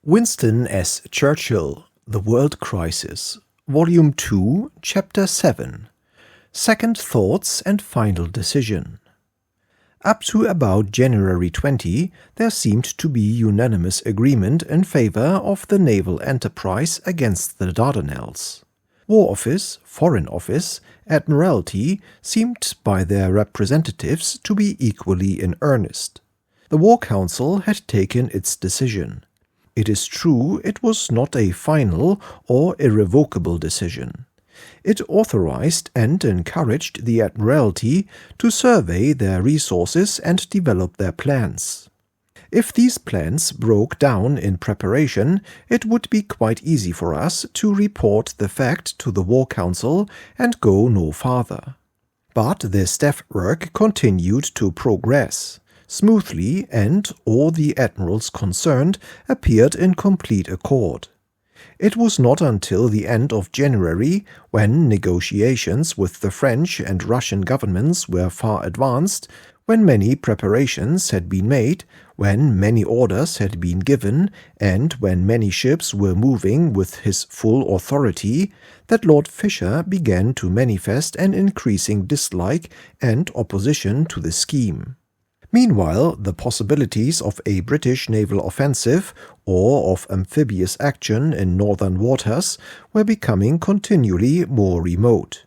Winston S. Churchill, The World Crisis, Volume 2, Chapter 7, Second Thoughts and Final Decision. Up to about January 20, there seemed to be unanimous agreement in favor of the naval enterprise against the Dardanelles. War Office, Foreign Office, Admiralty seemed by their representatives to be equally in earnest. The War Council had taken its decision. It is true it was not a final or irrevocable decision. It authorized and encouraged the Admiralty to survey their resources and develop their plans. If these plans broke down in preparation, it would be quite easy for us to report the fact to the War Council and go no farther. But the staff work continued to progress smoothly, and all the admirals concerned appeared in complete accord. It was not until the end of January, when negotiations with the French and Russian governments were far advanced, when many preparations had been made, when many orders had been given, and when many ships were moving with his full authority, that Lord Fisher began to manifest an increasing dislike and opposition to the scheme. Meanwhile, the possibilities of a British naval offensive or of amphibious action in northern waters were becoming continually more remote.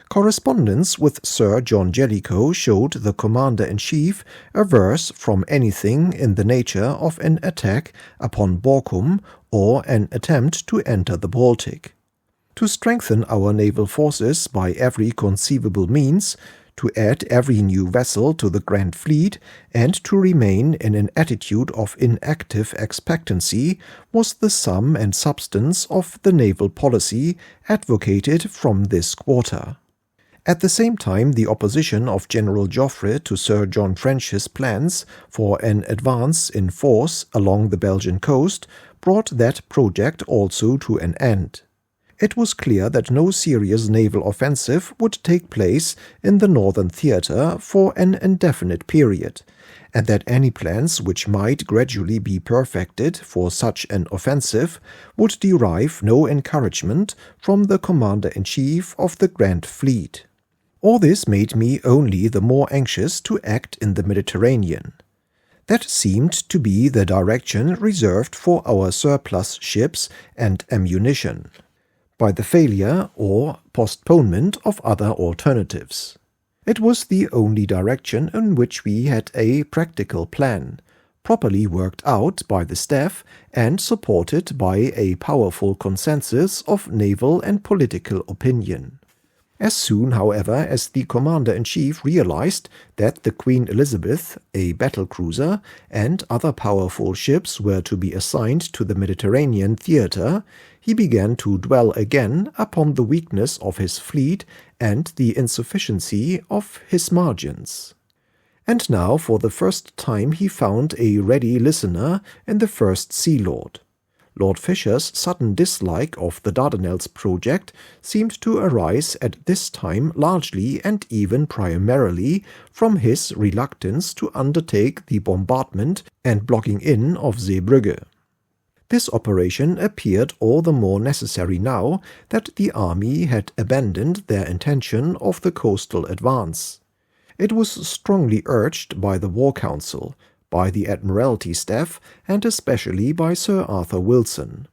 Correspondence with Sir John Jellicoe showed the Commander-in-Chief averse from anything in the nature of an attack upon Borkum or an attempt to enter the Baltic. To strengthen our naval forces by every conceivable means, to add every new vessel to the Grand Fleet, and to remain in an attitude of inactive expectancy was the sum and substance of the naval policy advocated from this quarter. At the same time, the opposition of General Joffre to Sir John French's plans for an advance in force along the Belgian coast brought that project also to an end. It was clear that no serious naval offensive would take place in the northern theatre for an indefinite period, and that any plans which might gradually be perfected for such an offensive would derive no encouragement from the Commander-in-Chief of the Grand Fleet. All this made me only the more anxious to act in the Mediterranean. That seemed to be the direction reserved for our surplus ships and ammunition, by the failure or postponement of other alternatives. It was the only direction in which we had a practical plan, properly worked out by the staff and supported by a powerful consensus of naval and political opinion. As soon, however, as the Commander-in-Chief realized that the Queen Elizabeth, a battle-cruiser, and other powerful ships were to be assigned to the Mediterranean theatre, he began to dwell again upon the weakness of his fleet and the insufficiency of his margins. And now for the first time he found a ready listener in the First Sea Lord. Lord Fisher's sudden dislike of the Dardanelles project seemed to arise at this time largely and even primarily from his reluctance to undertake the bombardment and blocking in of Zeebrugge. This operation appeared all the more necessary now that the army had abandoned their intention of the coastal advance. It was strongly urged by the War Council, by the Admiralty staff, and especially by Sir Arthur Wilson.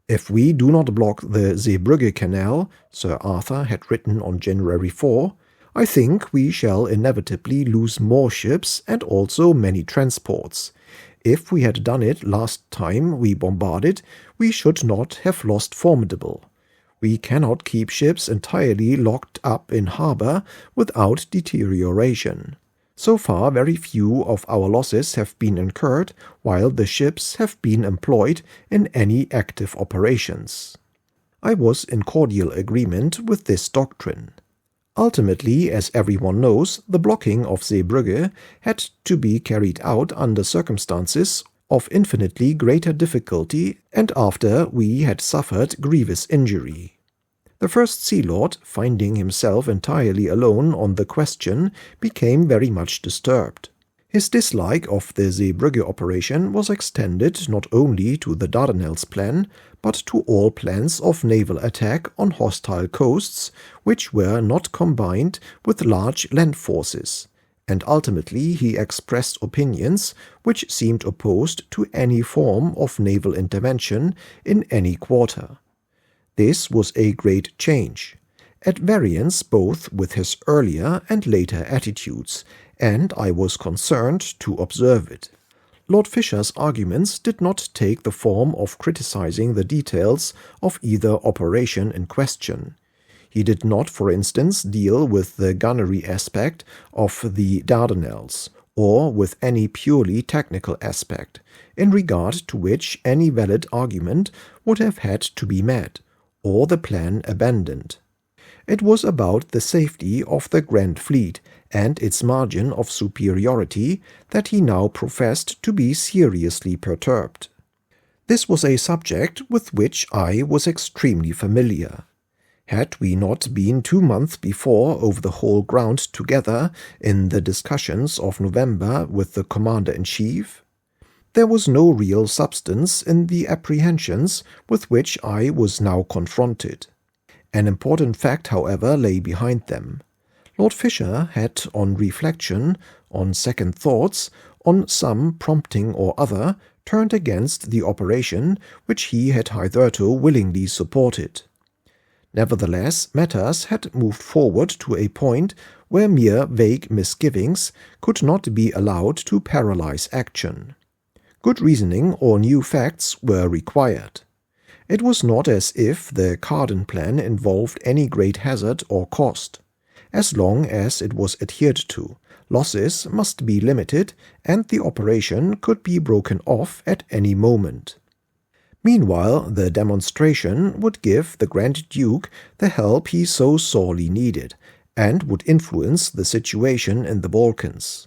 "If we do not block the Zeebrugge Canal," Sir Arthur had written on January 4, "I think we shall inevitably lose more ships and also many transports. If we had done it last time we bombarded, we should not have lost Formidable. We cannot keep ships entirely locked up in harbour without deterioration. So far very few of our losses have been incurred, while the ships have been employed in any active operations." I was in cordial agreement with this doctrine. Ultimately, as everyone knows, the blocking of Zeebrugge had to be carried out under circumstances of infinitely greater difficulty and after we had suffered grievous injury. The First Sea Lord, finding himself entirely alone on the question, became very much disturbed. His dislike of the Seebrugge operation was extended not only to the Dardanelles plan, but to all plans of naval attack on hostile coasts which were not combined with large land forces, and ultimately he expressed opinions which seemed opposed to any form of naval intervention in any quarter. This was a great change, at variance both with his earlier and later attitudes, and I was concerned to observe it. Lord Fisher's arguments did not take the form of criticizing the details of either operation in question. He did not, for instance, deal with the gunnery aspect of the Dardanelles, or with any purely technical aspect, in regard to which any valid argument would have had to be met, or the plan abandoned. It was about the safety of the Grand Fleet and its margin of superiority that he now professed to be seriously perturbed. This was a subject with which I was extremely familiar. Had we not been 2 months before over the whole ground together in the discussions of November with the Commander-in-Chief? There was no real substance in the apprehensions with which I was now confronted. An important fact, however, lay behind them. Lord Fisher had, on reflection, on second thoughts, on some prompting or other, turned against the operation which he had hitherto willingly supported. Nevertheless, matters had moved forward to a point where mere vague misgivings could not be allowed to paralyze action. Good reasoning or new facts were required. It was not as if the Carden plan involved any great hazard or cost. As long as it was adhered to, losses must be limited and the operation could be broken off at any moment. Meanwhile, the demonstration would give the Grand Duke the help he so sorely needed, and would influence the situation in the Balkans.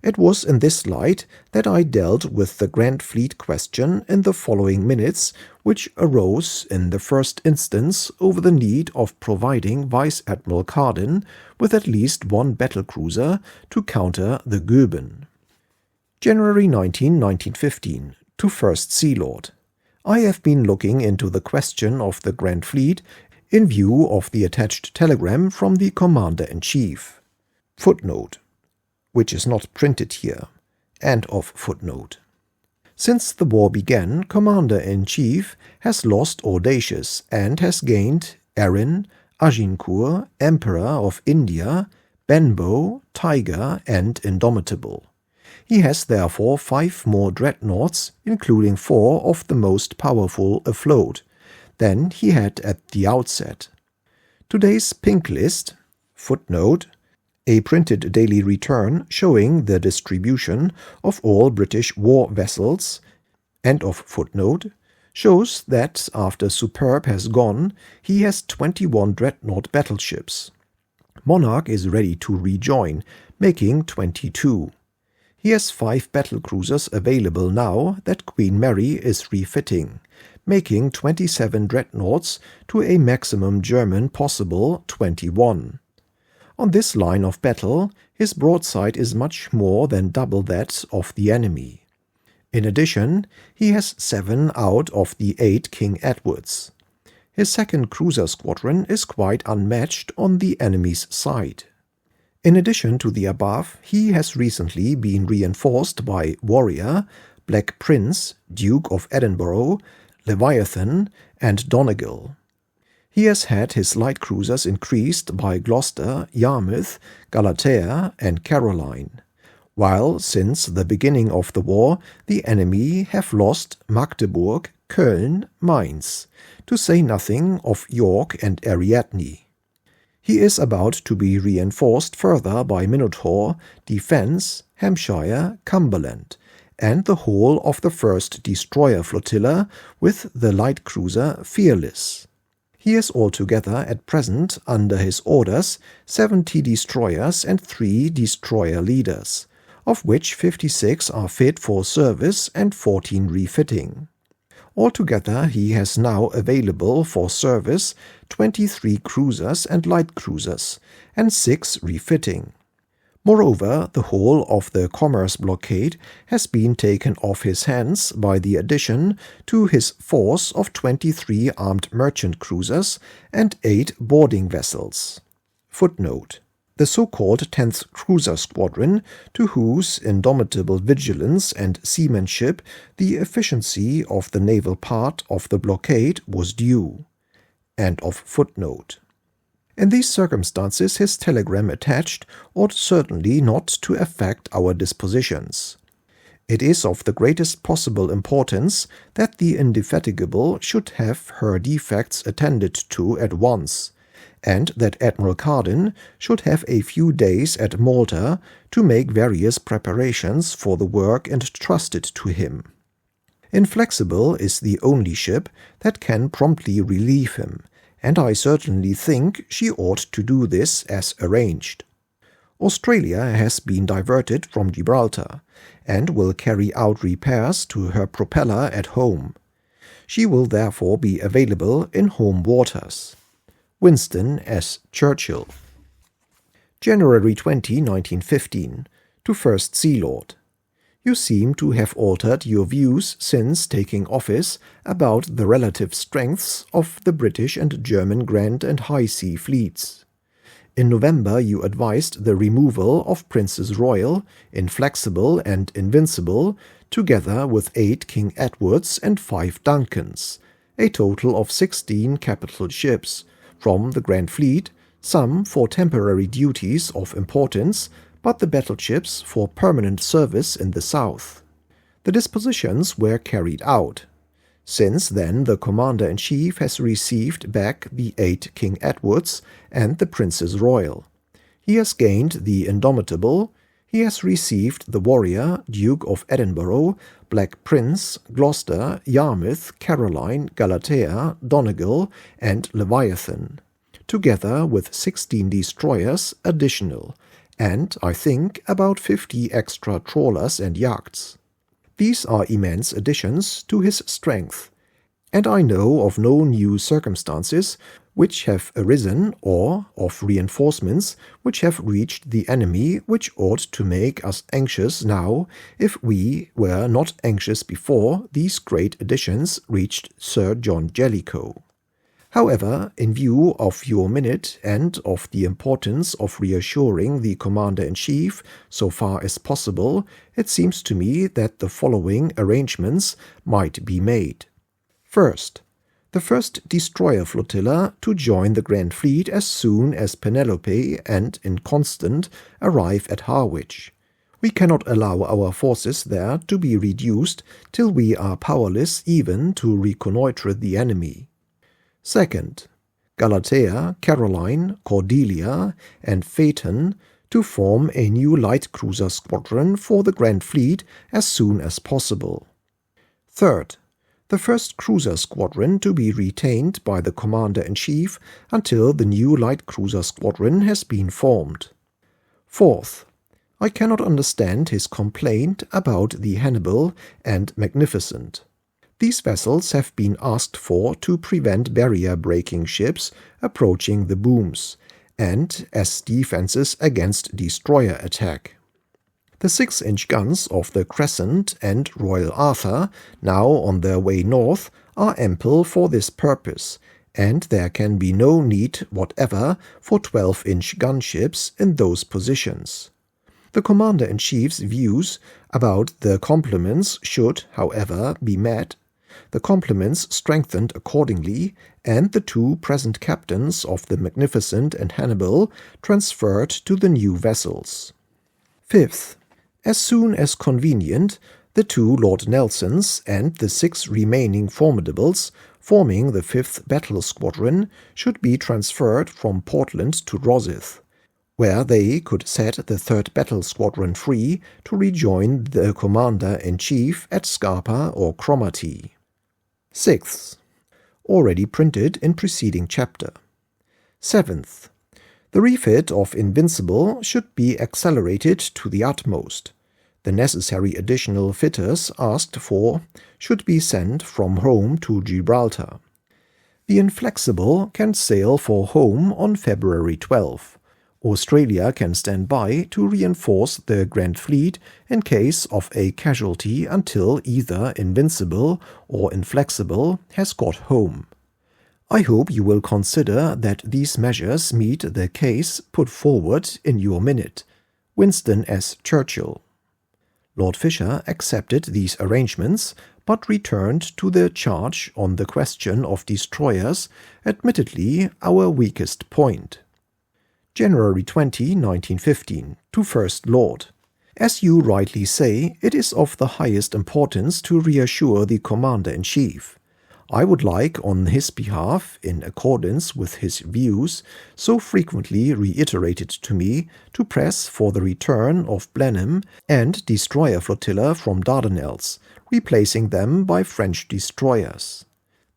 It was in this light that I dealt with the Grand Fleet question in the following minutes, which arose in the first instance over the need of providing Vice Admiral Carden with at least one battlecruiser to counter the Goeben. January 19, 1915. To First Sea Lord. I have been looking into the question of the Grand Fleet in view of the attached telegram from the Commander-in-Chief. Footnote, which is not printed here. End of footnote. Since the war began, Commander-in-Chief has lost Audacious and has gained Erin, Agincourt, Emperor of India, Benbow, Tiger, and Indomitable. He has therefore 5 more dreadnoughts, including 4 of the most powerful afloat, than he had at the outset. Today's pink list, footnote, a printed daily return showing the distribution of all British war vessels, end of footnote, shows that after Superb has gone, he has 21 dreadnought battleships. Monarch is ready to rejoin, making 22. He has 5 battlecruisers available now that Queen Mary is refitting, making 27 dreadnoughts to a maximum German possible 21. On this line of battle, his broadside is much more than double that of the enemy. In addition, he has 7 out of the 8 King Edwards. His second cruiser squadron is quite unmatched on the enemy's side. In addition to the above, he has recently been reinforced by Warrior, Black Prince, Duke of Edinburgh, Leviathan, and Donegal. He has had his light cruisers increased by Gloucester, Yarmouth, Galatea, and Caroline, while since the beginning of the war the enemy have lost Magdeburg, Köln, Mainz, to say nothing of York and Ariadne. He is about to be reinforced further by Minotaur, Defence, Hampshire, Cumberland, and the whole of the first destroyer flotilla with the light cruiser Fearless. He has altogether at present under his orders 70 destroyers and 3 destroyer leaders, of which 56 are fit for service and 14 refitting. Altogether he has now available for service 23 cruisers and light cruisers, and 6 refitting. Moreover, the whole of the commerce blockade has been taken off his hands by the addition to his force of 23 armed merchant cruisers and 8 boarding vessels. Footnote: the so-called 10th Cruiser Squadron, to whose indomitable vigilance and seamanship the efficiency of the naval part of the blockade was due. End of footnote. In these circumstances, his telegram attached ought certainly not to affect our dispositions. It is of the greatest possible importance that the Indefatigable should have her defects attended to at once, and that Admiral Carden should have a few days at Malta to make various preparations for the work entrusted to him. Inflexible is the only ship that can promptly relieve him, and I certainly think she ought to do this as arranged. Australia has been diverted from Gibraltar, and will carry out repairs to her propeller at home. She will therefore be available in home waters. Winston S. Churchill. January 20, 1915. To First Sea Lord. You seem to have altered your views since taking office about the relative strengths of the British and German Grand and High Sea fleets. In November you advised the removal of Princess Royal, Inflexible and Invincible, together with 8 King Edwards and 5 Duncans, a total of 16 capital ships, from the Grand Fleet, some for temporary duties of importance, but the battleships for permanent service in the south. The dispositions were carried out. Since then the Commander-in-Chief has received back the 8 King Edwards and the Princess Royal. He has gained the Indomitable, he has received the Warrior, Duke of Edinburgh, Black Prince, Gloucester, Yarmouth, Caroline, Galatea, Donegal, and Leviathan, together with 16 destroyers additional, and, I think, about 50 extra trawlers and yachts. These are immense additions to his strength, and I know of no new circumstances which have arisen, or of reinforcements which have reached the enemy, which ought to make us anxious now, if we were not anxious before these great additions reached Sir John Jellicoe. However, in view of your minute and of the importance of reassuring the Commander-in-Chief so far as possible, it seems to me that the following arrangements might be made. First, the first destroyer flotilla to join the Grand Fleet as soon as Penelope and Inconstant arrive at Harwich. We cannot allow our forces there to be reduced till we are powerless even to reconnoitre the enemy. Second, Galatea, Caroline, Cordelia, and Phaeton to form a new light cruiser squadron for the Grand Fleet as soon as possible. Third, the first cruiser squadron to be retained by the Commander-in-Chief until the new light cruiser squadron has been formed. Fourth, I cannot understand his complaint about the Hannibal and Magnificent. These vessels have been asked for to prevent barrier-breaking ships approaching the booms, and as defenses against destroyer attack. The 6-inch guns of the Crescent and Royal Arthur, now on their way north, are ample for this purpose, and there can be no need whatever for 12-inch gunships in those positions. The Commander-in-Chief's views about the complements should, however, be met, the complements strengthened accordingly, and the 2 present captains of the Magnificent and Hannibal transferred to the new vessels. Fifth, as soon as convenient, the 2 Lord Nelsons and the 6 remaining Formidables, forming the 5th Battle Squadron, should be transferred from Portland to Rosyth, where they could set the 3rd Battle Squadron free to rejoin the Commander-in-Chief at Scapa or Cromarty. Sixth, already printed in preceding chapter. Seventh, the refit of Invincible should be accelerated to the utmost. The necessary additional fitters asked for should be sent from home to Gibraltar. The Inflexible can sail for home on February 12, Australia can stand by to reinforce the Grand Fleet in case of a casualty until either Invincible or Inflexible has got home. I hope you will consider that these measures meet the case put forward in your minute. Winston S. Churchill. Lord Fisher accepted these arrangements, but returned to the charge on the question of destroyers, admittedly our weakest point. January 20, 1915, to First Lord. As you rightly say, it is of the highest importance to reassure the Commander-in-Chief. I would like, on his behalf, in accordance with his views, so frequently reiterated to me, to press for the return of Blenheim and destroyer flotilla from Dardanelles, replacing them by French destroyers.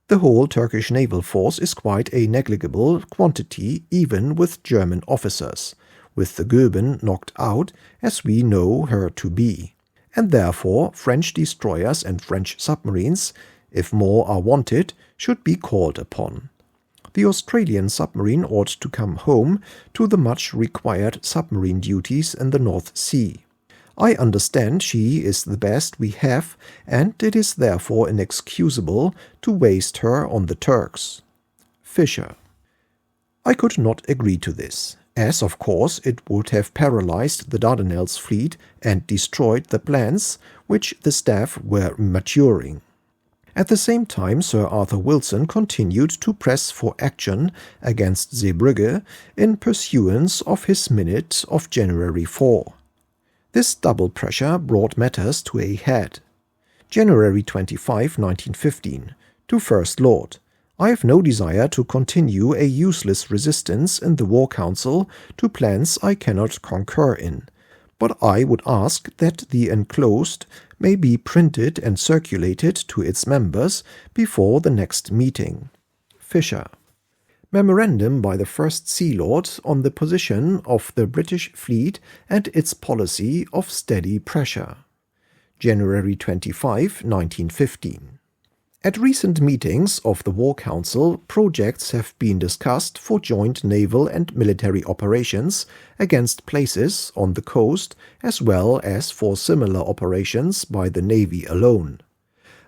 The whole Turkish naval force is quite a negligible quantity even with German officers, with the Goeben knocked out, as we know her to be, and therefore French destroyers and French submarines, if more are wanted, should be called upon. The Australian submarine ought to come home to the much required submarine duties in the North Sea. I understand she is the best we have, and it is therefore inexcusable to waste her on the Turks. Fisher. I could not agree to this, as of course it would have paralyzed the Dardanelles fleet and destroyed the plans which the staff were maturing. At the same time, Sir Arthur Wilson continued to press for action against Zeebrugge in pursuance of his minute of January 4. This double pressure brought matters to a head. January 25, 1915. To First Lord. I have no desire to continue a useless resistance in the War Council to plans I cannot concur in, but I would ask that the enclosed may be printed and circulated to its members before the next meeting. Fisher. Memorandum by the First Sea Lord on the position of the British fleet and its policy of steady pressure. January 25, 1915. At recent meetings of the War Council, projects have been discussed for joint naval and military operations against places on the coast as well as for similar operations by the Navy alone.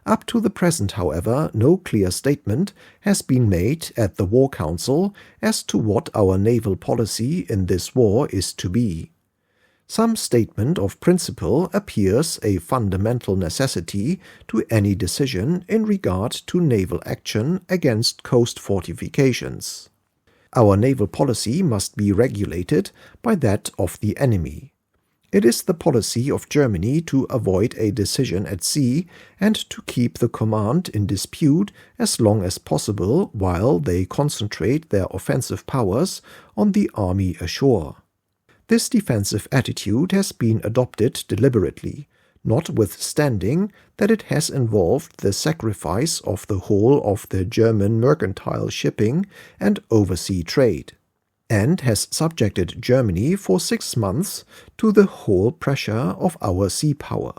Up to the present, however, no clear statement has been made at the War Council as to what our naval policy in this war is to be. Some statement of principle appears a fundamental necessity to any decision in regard to naval action against coast fortifications. Our naval policy must be regulated by that of the enemy. It is the policy of Germany to avoid a decision at sea and to keep the command in dispute as long as possible while they concentrate their offensive powers on the army ashore. This defensive attitude has been adopted deliberately, notwithstanding that it has involved the sacrifice of the whole of the German mercantile shipping and oversea trade, and has subjected Germany for 6 months to the whole pressure of our sea power.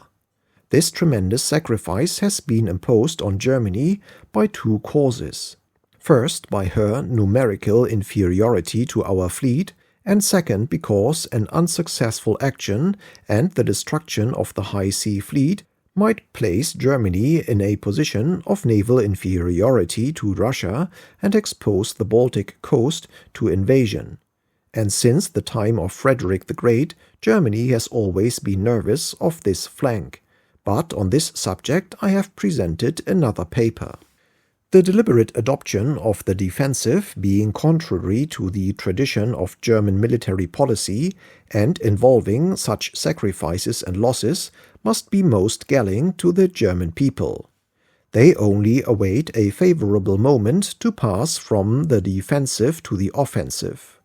This tremendous sacrifice has been imposed on Germany by 2 causes. First, by her numerical inferiority to our fleet, and second, because an unsuccessful action and the destruction of the High Sea Fleet might place Germany in a position of naval inferiority to Russia and expose the Baltic coast to invasion. And since the time of Frederick the Great, Germany has always been nervous of this flank. But on this subject I have presented another paper. The deliberate adoption of the defensive being contrary to the tradition of German military policy and involving such sacrifices and losses must be most galling to the German people. They only await a favorable moment to pass from the defensive to the offensive.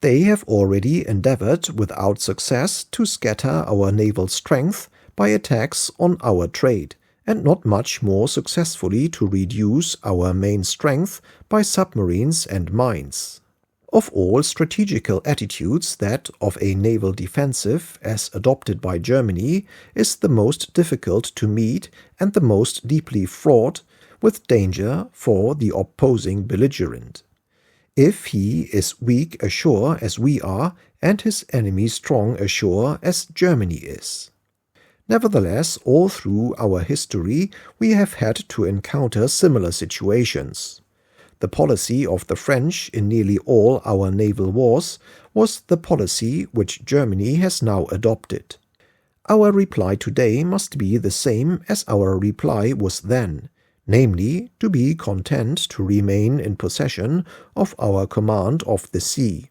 They have already endeavored without success to scatter our naval strength by attacks on our trade, and not much more successfully to reduce our main strength by submarines and mines. Of all strategical attitudes, that of a naval defensive, as adopted by Germany, is the most difficult to meet and the most deeply fraught with danger for the opposing belligerent. if he is weak ashore as we are, and his enemy strong ashore as Germany is. Nevertheless, all through our history we have had to encounter similar situations. The policy of the French in nearly all our naval wars was the policy which Germany has now adopted. Our reply today must be the same as our reply was then, namely, to be content to remain in possession of our command of the sea,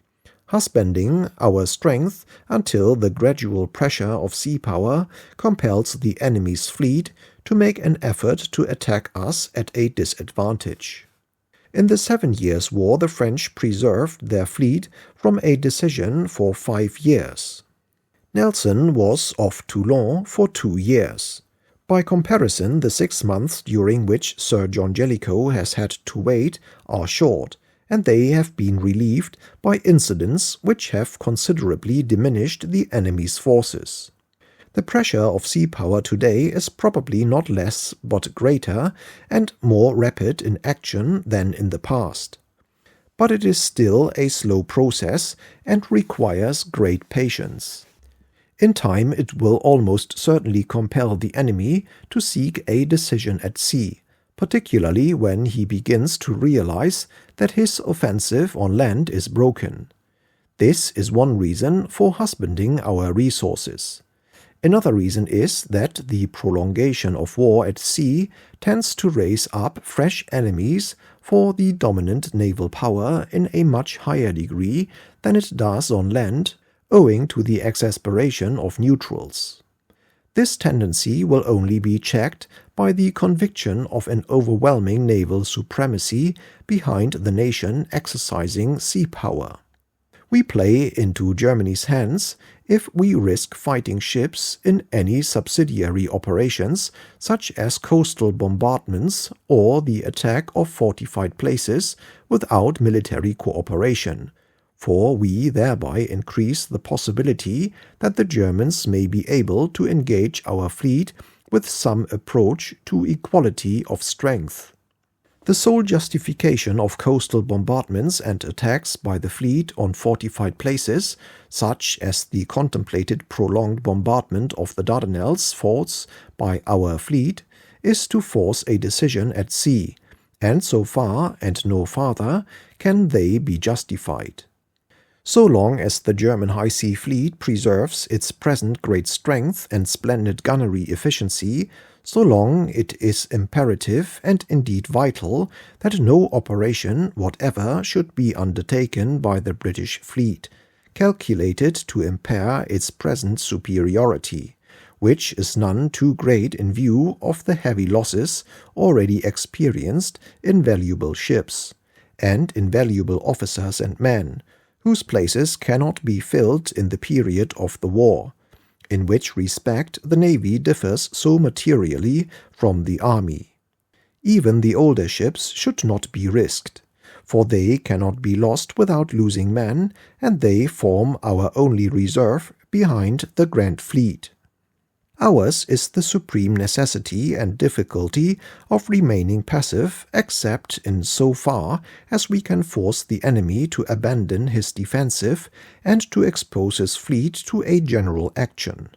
husbanding our strength until the gradual pressure of sea power compels the enemy's fleet to make an effort to attack us at a disadvantage. In the 7 Years' War, the French preserved their fleet from a decision for 5 years. Nelson was off Toulon for 2 years. By comparison, the 6 months during which Sir John Jellicoe has had to wait are short, and they have been relieved by incidents which have considerably diminished the enemy's forces. The pressure of sea power today is probably not less but greater and more rapid in action than in the past. But it is still a slow process and requires great patience. In time it will almost certainly compel the enemy to seek a decision at sea, particularly when he begins to realize that his offensive on land is broken. This is one reason for husbanding our resources. Another reason is that the prolongation of war at sea tends to raise up fresh enemies for the dominant naval power in a much higher degree than it does on land, owing to the exasperation of neutrals. This tendency will only be checked by the conviction of an overwhelming naval supremacy behind the nation exercising sea power. We play into Germany's hands if we risk fighting ships in any subsidiary operations such as coastal bombardments or the attack of fortified places without military cooperation, for we thereby increase the possibility that the Germans may be able to engage our fleet with some approach to equality of strength. The sole justification of coastal bombardments and attacks by the fleet on fortified places, such as the contemplated prolonged bombardment of the Dardanelles forts by our fleet, is to force a decision at sea, and so far and no farther can they be justified. So long as the German High Sea Fleet preserves its present great strength and splendid gunnery efficiency, so long it is imperative and indeed vital that no operation whatever should be undertaken by the British fleet, calculated to impair its present superiority, which is none too great in view of the heavy losses already experienced in valuable ships, and in valuable officers and men, whose places cannot be filled in the period of the war, in which respect the navy differs so materially from the army. Even the older ships should not be risked, for they cannot be lost without losing men, and they form our only reserve behind the Grand Fleet. Ours is the supreme necessity and difficulty of remaining passive except in so far as we can force the enemy to abandon his defensive and to expose his fleet to a general action.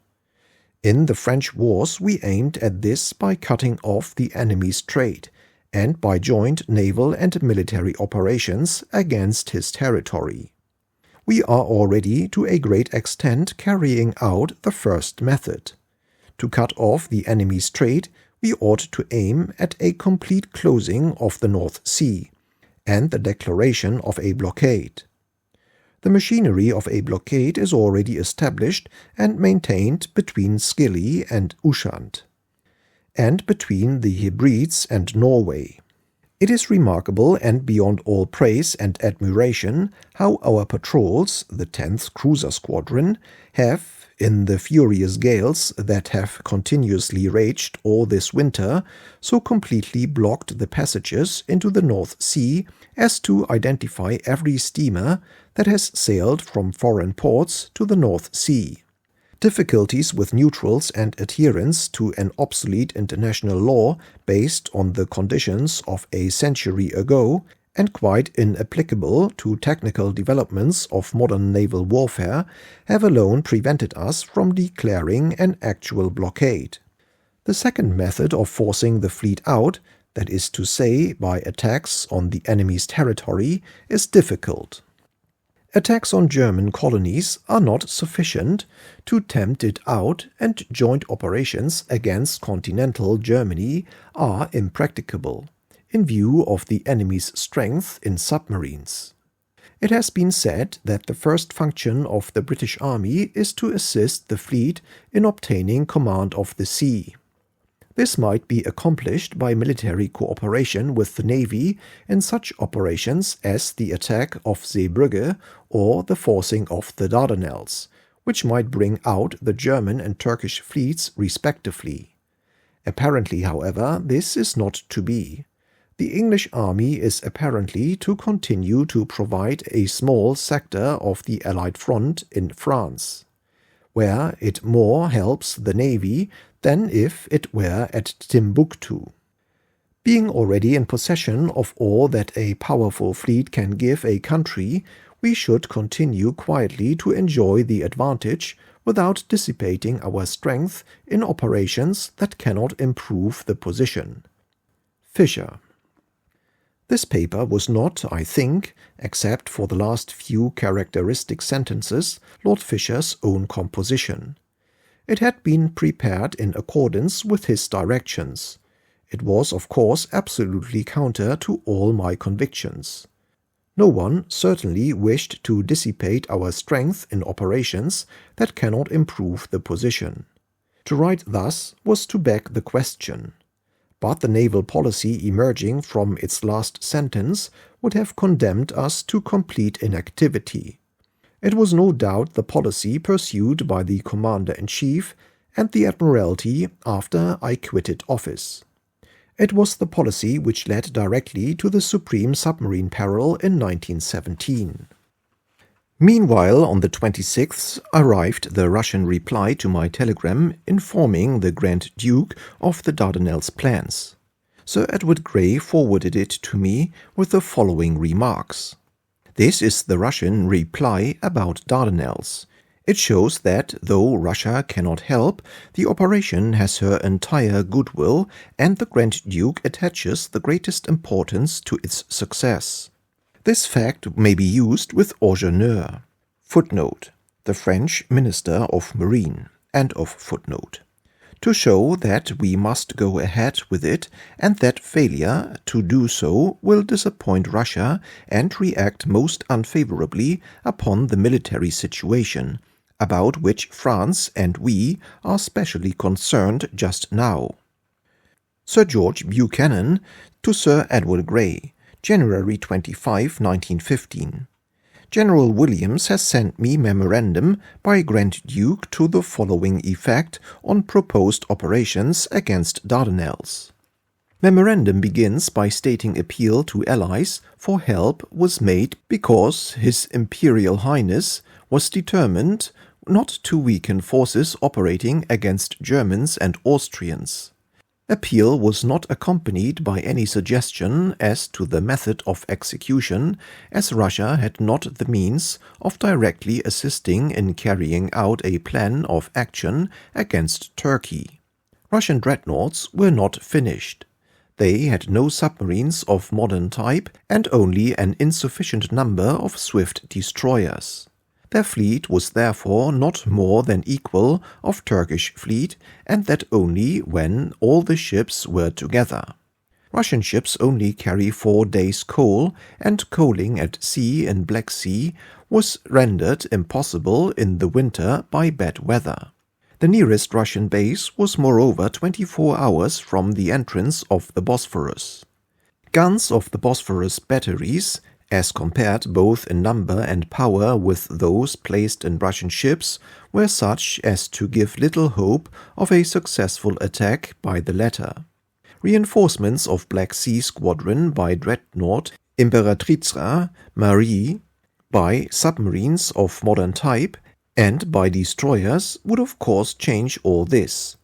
In the French wars we aimed at this by cutting off the enemy's trade, and by joint naval and military operations against his territory. We are already to a great extent carrying out the first method. To cut off the enemy's trade, we ought to aim at a complete closing of the North Sea, and the declaration of a blockade. The machinery of a blockade is already established and maintained between Scilly and Ushant, and between the Hebrides and Norway. It is remarkable and beyond all praise and admiration how our patrols, the 10th Cruiser Squadron, have, in the furious gales that have continuously raged all this winter, so completely blocked the passages into the North Sea as to identify every steamer that has sailed from foreign ports to the North Sea. Difficulties with neutrals and adherence to an obsolete international law based on the conditions of a century ago, and quite inapplicable to technical developments of modern naval warfare, have alone prevented us from declaring an actual blockade. The second method of forcing the fleet out, that is to say, by attacks on the enemy's territory, is difficult. Attacks on German colonies are not sufficient to tempt it out, and joint operations against continental Germany are impracticable, in view of the enemy's strength in submarines. It has been said that the first function of the British Army is to assist the fleet in obtaining command of the sea. This might be accomplished by military cooperation with the Navy in such operations as the attack of Seebrugge or the forcing of the Dardanelles, which might bring out the German and Turkish fleets respectively. Apparently, however, this is not to be. The English army is apparently to continue to provide a small sector of the Allied front in France, where it more helps the Navy than if it were at Timbuktu. Being already in possession of all that a powerful fleet can give a country, we should continue quietly to enjoy the advantage without dissipating our strength in operations that cannot improve the position. Fisher. This paper was not, I think, except for the last few characteristic sentences, Lord Fisher's own composition. It had been prepared in accordance with his directions. It was, of course, absolutely counter to all my convictions. No one certainly wished to dissipate our strength in operations that cannot improve the position. To write thus was to beg the question. But the naval policy emerging from its last sentence would have condemned us to complete inactivity. It was no doubt the policy pursued by the Commander-in-Chief and the Admiralty after I quitted office. It was the policy which led directly to the supreme submarine peril in 1917. Meanwhile, on the 26th arrived the Russian reply to my telegram informing the Grand Duke of the Dardanelles plans. Sir Edward Grey forwarded it to me with the following remarks. This is the Russian reply about Dardanelles. It shows that, though Russia cannot help, the operation has her entire goodwill, and the Grand Duke attaches the greatest importance to its success. This fact may be used with Orgeneur. Footnote: the French Minister of Marine. End of footnote. To show that we must go ahead with it, and that failure to do so will disappoint Russia and react most unfavorably upon the military situation, about which France and we are specially concerned just now. Sir George Buchanan to Sir Edward Grey, January 25, 1915. General Williams has sent me memorandum by Grand Duke to the following effect on proposed operations against Dardanelles. Memorandum begins by stating appeal to Allies for help was made because His Imperial Highness was determined not to weaken forces operating against Germans and Austrians. Appeal was not accompanied by any suggestion as to the method of execution, as Russia had not the means of directly assisting in carrying out a plan of action against Turkey. Russian dreadnoughts were not finished. They had no submarines of modern type and only an insufficient number of swift destroyers. Their fleet was therefore not more than equal of Turkish fleet, and that only when all the ships were together. Russian ships only carry 4 days' coal, and coaling at sea in Black Sea was rendered impossible in the winter by bad weather. The nearest Russian base was moreover 24 hours from the entrance of the Bosphorus. Guns of the Bosphorus batteries, as compared both in number and power with those placed in Russian ships, were such as to give little hope of a successful attack by the latter. Reinforcements of Black Sea Squadron by dreadnought Imperatriza Marie, by submarines of modern type, and by destroyers would of course change all this,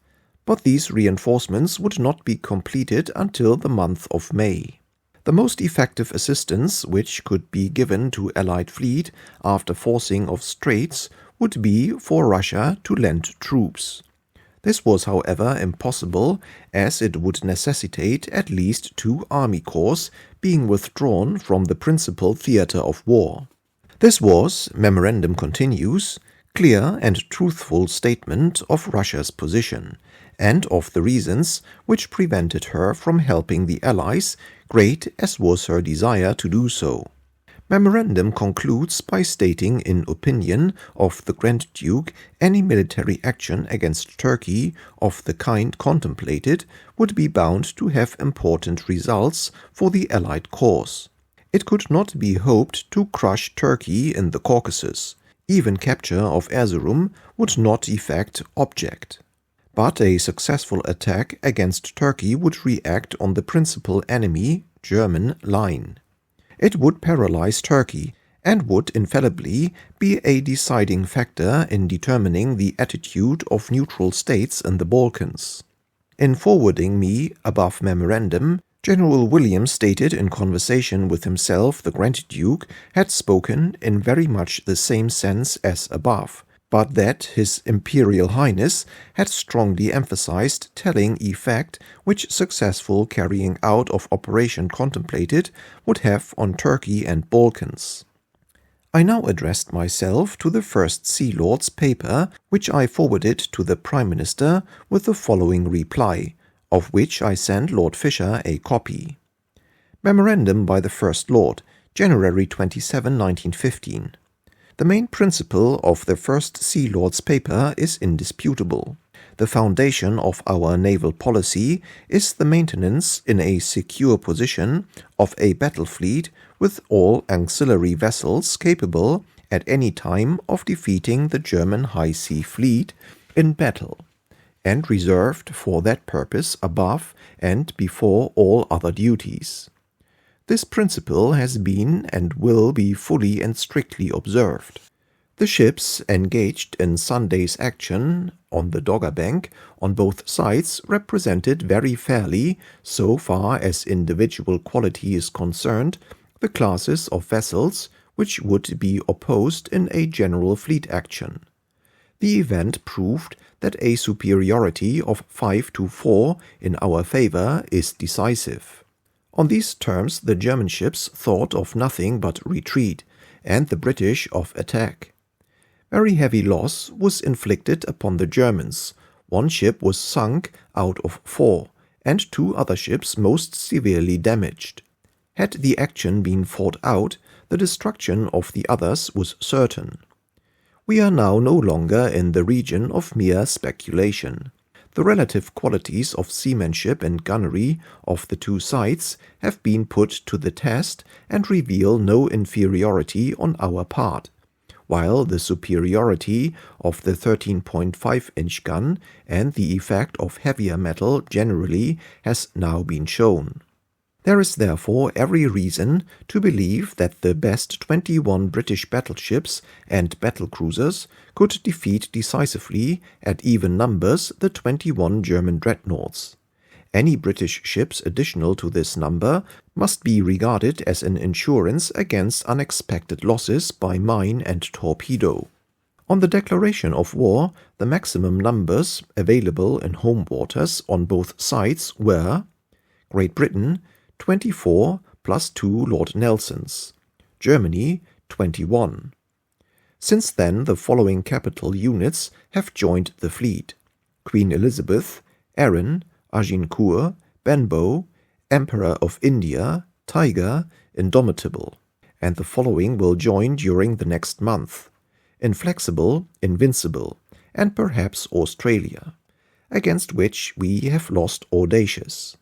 but these reinforcements would not be completed until the month of May. The most effective assistance which could be given to Allied fleet after forcing of straits would be for Russia to lend troops. This was, however, impossible, as it would necessitate at least 2 army corps being withdrawn from the principal theatre of war. This was, memorandum continues, clear and truthful statement of Russia's position, and of the reasons which prevented her from helping the Allies, great as was her desire to do so. Memorandum concludes by stating in opinion of the Grand Duke any military action against Turkey of the kind contemplated would be bound to have important results for the Allied cause. It could not be hoped to crush Turkey in the Caucasus. Even capture of Erzurum would not effect object. But a successful attack against Turkey would react on the principal enemy, German, line. It would paralyze Turkey and would infallibly be a deciding factor in determining the attitude of neutral states in the Balkans. In forwarding me above memorandum, General William stated in conversation with himself the Grand Duke had spoken in very much the same sense as above, but that His Imperial Highness had strongly emphasized telling effect which successful carrying out of operation contemplated would have on Turkey and Balkans. I now addressed myself to the First Sea Lord's paper, which I forwarded to the Prime Minister with the following reply, of which I sent Lord Fisher a copy. Memorandum by the First Lord, January 27, 1915. The main principle of the First Sea Lord's paper is indisputable. The foundation of our naval policy is the maintenance in a secure position of a battle fleet with all auxiliary vessels capable at any time of defeating the German High Sea Fleet in battle, and reserved for that purpose above and before all other duties. This principle has been and will be fully and strictly observed. The ships engaged in Sunday's action on the Dogger Bank on both sides represented very fairly, so far as individual quality is concerned, the classes of vessels which would be opposed in a general fleet action. The event proved that a superiority of 5-4 in our favor is decisive. On these terms the German ships thought of nothing but retreat, and the British of attack. Very heavy loss was inflicted upon the Germans. 1 ship was sunk out of 4, and 2 other ships most severely damaged. Had the action been fought out, the destruction of the others was certain. We are now no longer in the region of mere speculation. The relative qualities of seamanship and gunnery of the 2 sides have been put to the test and reveal no inferiority on our part, while the superiority of the 13.5-inch gun and the effect of heavier metal generally has now been shown. There is therefore every reason to believe that the best 21 British battleships and battlecruisers could defeat decisively at even numbers the 21 German dreadnoughts. Any British ships additional to this number must be regarded as an insurance against unexpected losses by mine and torpedo. On the declaration of war, the maximum numbers available in home waters on both sides were Great Britain 24 plus 2 Lord Nelsons, Germany 21. Since then the following capital units have joined the fleet: Queen Elizabeth, Arran, Agincourt, Benbow, Emperor of India, Tiger, Indomitable, and the following will join during the next month: Inflexible, Invincible, and perhaps Australia, against which we have lost Audacious.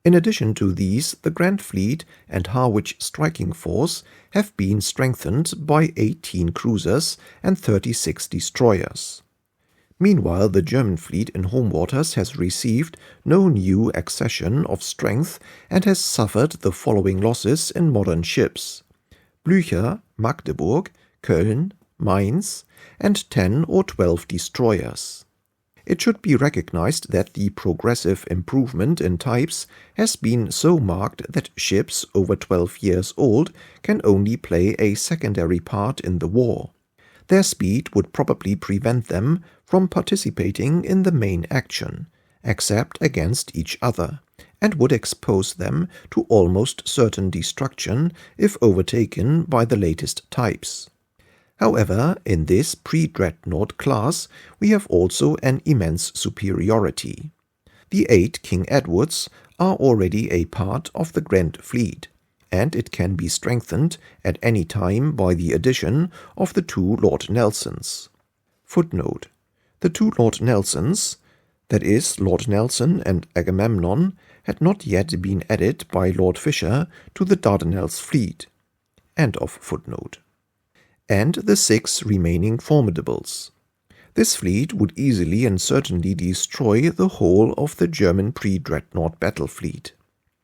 In addition to these, the Grand Fleet and Harwich striking force have been strengthened by 18 cruisers and 36 destroyers. Meanwhile, the German fleet in home waters has received no new accession of strength and has suffered the following losses in modern ships: Blücher, Magdeburg, Köln, Mainz, and 10 or 12 destroyers. It should be recognized that the progressive improvement in types has been so marked that ships over 12 years old can only play a secondary part in the war. Their speed would probably prevent them from participating in the main action, except against each other, and would expose them to almost certain destruction if overtaken by the latest types. However, in this pre-dreadnought class, we have also an immense superiority. The 8 King Edwards are already a part of the Grand Fleet, and it can be strengthened at any time by the addition of the 2 Lord Nelsons. Footnote: the 2 Lord Nelsons, that is, Lord Nelson and Agamemnon, had not yet been added by Lord Fisher to the Dardanelles fleet. End of footnote. And the 6 remaining formidables. This fleet would easily and certainly destroy the whole of the German pre-dreadnought battle fleet.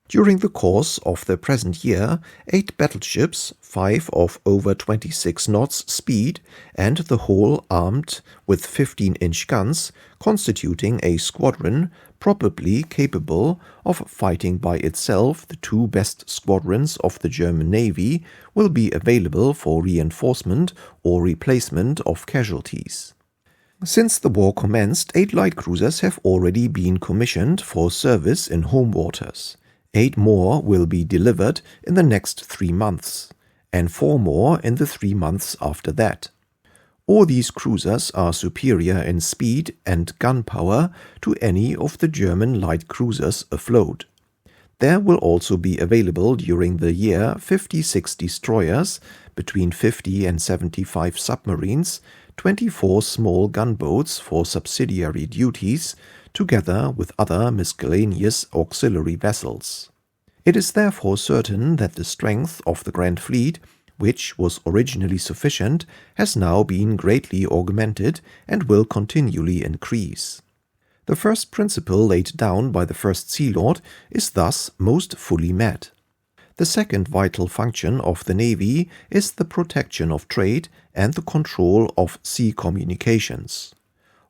During the course of the present year, 8 battleships, 5 of over 26 knots speed, and the whole armed with 15-inch guns, constituting a squadron probably capable of fighting by itself the 2 best squadrons of the German Navy, will be available for reinforcement or replacement of casualties. Since the war commenced, 8 light cruisers have already been commissioned for service in home waters. 8 more will be delivered in the next 3 months, and 4 more in the 3 months after that. All these cruisers are superior in speed and gunpowder to any of the German light cruisers afloat. There will also be available during the year 56 destroyers, between 50 and 75 submarines, 24 small gunboats for subsidiary duties, together with other miscellaneous auxiliary vessels. It is therefore certain that the strength of the Grand Fleet, which was originally sufficient, has now been greatly augmented and will continually increase. The first principle laid down by the First Sea Lord is thus most fully met. The second vital function of the Navy is the protection of trade and the control of sea communications.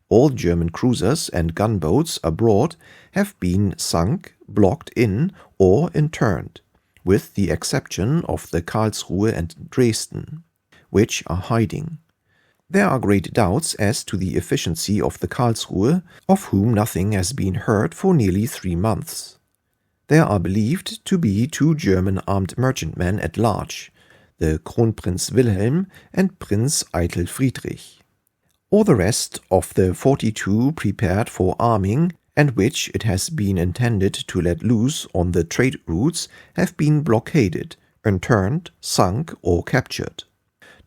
All German cruisers and gunboats abroad have been sunk, blocked in, or interned, with the exception of the Karlsruhe and Dresden, which are hiding. There are great doubts as to the efficiency of the Karlsruhe, of whom nothing has been heard for nearly 3 months. There are believed to be 2 German armed merchantmen at large, the Kronprinz Wilhelm and Prinz Eitel Friedrich. All the rest of the 42 prepared for arming, and which it has been intended to let loose on the trade routes, have been blockaded, interned, sunk, or captured.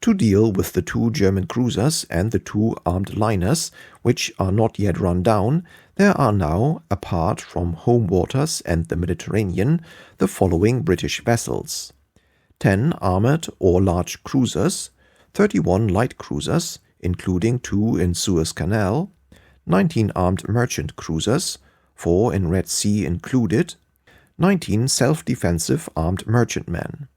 To deal with the 2 German cruisers and the 2 armed liners, which are not yet run down, there are now, apart from home waters and the Mediterranean, the following British vessels: 10 armored or large cruisers, 31 light cruisers, including 2 in Suez Canal, 19 armed merchant cruisers, 4 in Red Sea included, 19 self-defensive armed merchantmen.